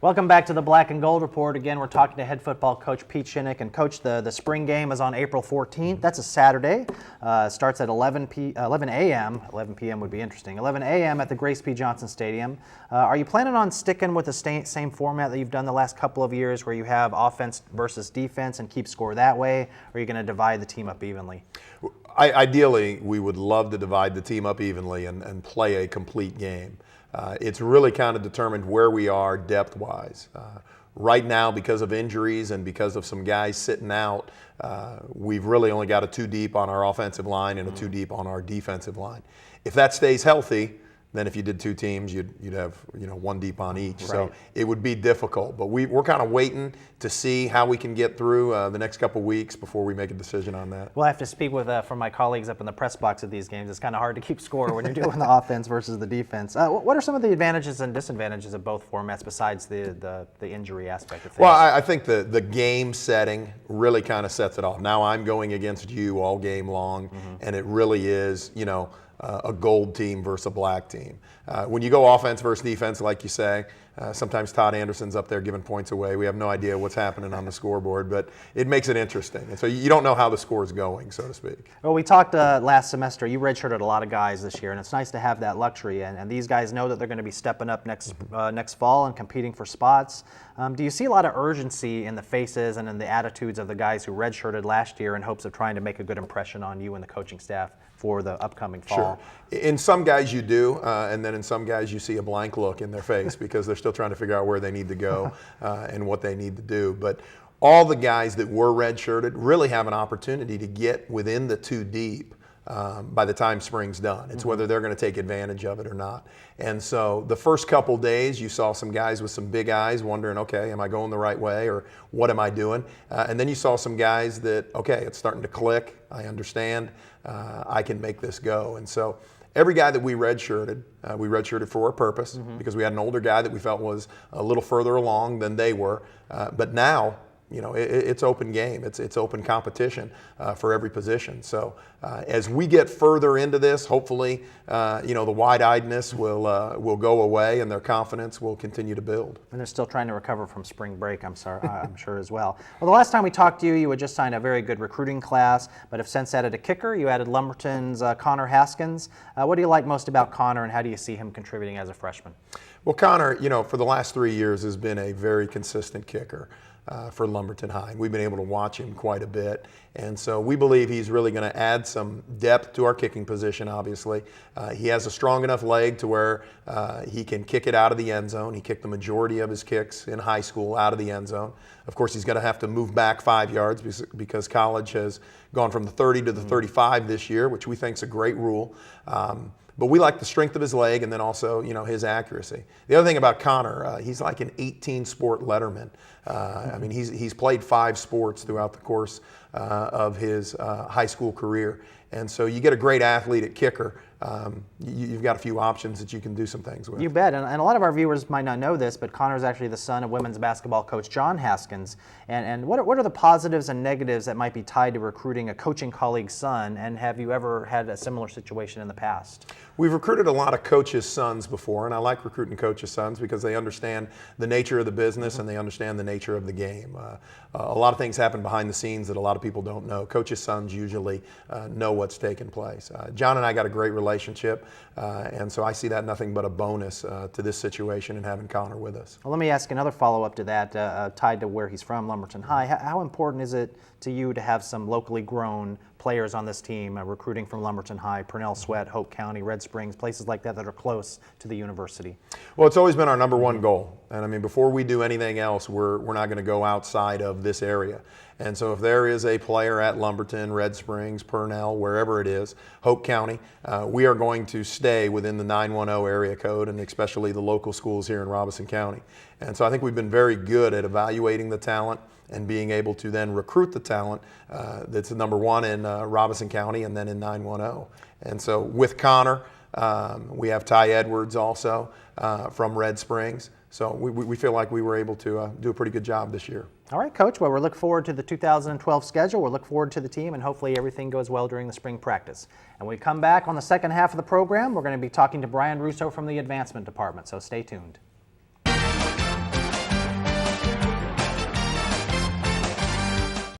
Welcome back to the Black and Gold Report. Again, we're talking to head football coach Pete Shinnick. And Coach, the spring game is on April 14th. That's a Saturday. Starts at 11 a.m. 11 p.m. would be interesting. 11 a.m. at the Grace P. Johnson Stadium. Are you planning on sticking with the same format that you've done the last couple of years where you have offense versus defense and keep score that way? Or are you going to divide the team up evenly? Ideally, we would love to divide the team up evenly and play a complete game. It's really kind of determined where we are depth-wise. Right now, because of injuries and because of some guys sitting out, we've really only got a 2 deep on our offensive line and a 2 deep on our defensive line. If that stays healthy, then if you did 2 teams, you'd have 1 deep on each. Right. So it would be difficult. But we're kind of waiting to see how we can get through the next couple weeks before we make a decision on that. Well, I have to speak with from my colleagues up in the press box of these games. It's kind of hard to keep score when you're doing the offense versus the defense. What are some of the advantages and disadvantages of both formats besides the injury aspect of things? Well, I think the game setting really kind of sets it off. Now I'm going against you all game long, and it really is, a gold team versus a black team. When you go offense versus defense, like you say, sometimes Todd Anderson's up there giving points away. We have no idea what's happening on the scoreboard, but it makes it interesting. And so you don't know how the score is going, so to speak. Well, we talked last semester. You redshirted a lot of guys this year, and it's nice to have that luxury. And these guys know that they're going to be stepping up next fall and competing for spots. Do you see a lot of urgency in the faces and in the attitudes of the guys who redshirted last year in hopes of trying to make a good impression on you and the coaching staff for the upcoming fall? Sure. In some guys you do, and then in some guys you see a blank look in their face because they're still trying to figure out where they need to go and what they need to do. But all the guys that were redshirted really have an opportunity to get within the 2 deep by the time spring's done. It's whether they're going to take advantage of it or not. And so the first couple days you saw some guys with some big eyes wondering, okay, am I going the right way or what am I doing? And then you saw some guys that, okay, it's starting to click. I understand. I can make this go. And so every guy that we redshirted for a purpose because we had an older guy that we felt was a little further along than they were. But now, it's open game. It's open competition for every position. So as we get further into this, hopefully, the wide-eyedness will go away and their confidence will continue to build. And they're still trying to recover from spring break, I'm sure as well. Well, the last time we talked to you, you had just signed a very good recruiting class, but have since added a kicker. You added Lumberton's Connor Haskins. What do you like most about Connor, and how do you see him contributing as a freshman? Well, Connor, for the last 3 years has been a very consistent kicker for Lumberton High. We've been able to watch him quite a bit, and so we believe he's really going to add some depth to our kicking position, obviously. He has a strong enough leg to where he can kick it out of the end zone. He kicked the majority of his kicks in high school out of the end zone. Of course, he's going to have to move back 5 yards because college has gone from the 30 to the 35 this year, which we think is a great rule. But we like the strength of his leg and then also, his accuracy. The other thing about Connor, he's like an 18-sport letterman. I mean, he's played 5 sports throughout the course of his high school career. And so you get a great athlete at kicker. You've got a few options that you can do some things with. You bet. And a lot of our viewers might not know this, but Connor is actually the son of women's basketball coach John Haskins. And what are the positives and negatives that might be tied to recruiting a coaching colleague's son? And have you ever had a similar situation in the past? We've recruited a lot of coaches' sons before, and I like recruiting coaches' sons because they understand the nature of the business and they understand the nature of the game. A lot of things happen behind the scenes that a lot of people don't know. Coaches' sons usually know what's taking place. John and I got a great relationship, and so I see that nothing but a bonus to this situation and having Connor with us. Well, let me ask another follow-up to that, tied to where he's from, Lumberton High. How important is it to you to have some locally grown players on this team, recruiting from Lumberton High, Purnell Sweat, Hope County, Red Springs, places like that are close to the university? Well, it's always been our number one goal. And I mean, before we do anything else, we're not going to go outside of this area. And so if there is a player at Lumberton, Red Springs, Purnell, wherever it is, Hope County, we are going to stay within the 910 area code and especially the local schools here in Robeson County. And so I think we've been very good at evaluating the talent and being able to then recruit the talent that's number one in Robeson County and then in 910. And so with Connor, we have Ty Edwards also from Red Springs. So we feel like we were able to do a pretty good job this year. All right, Coach. Well, we're looking forward to the 2012 schedule. We're looking forward to the team, and hopefully everything goes well during the spring practice. And when we come back on the second half of the program, we're going to be talking to Brian Russo from the advancement department, so stay tuned.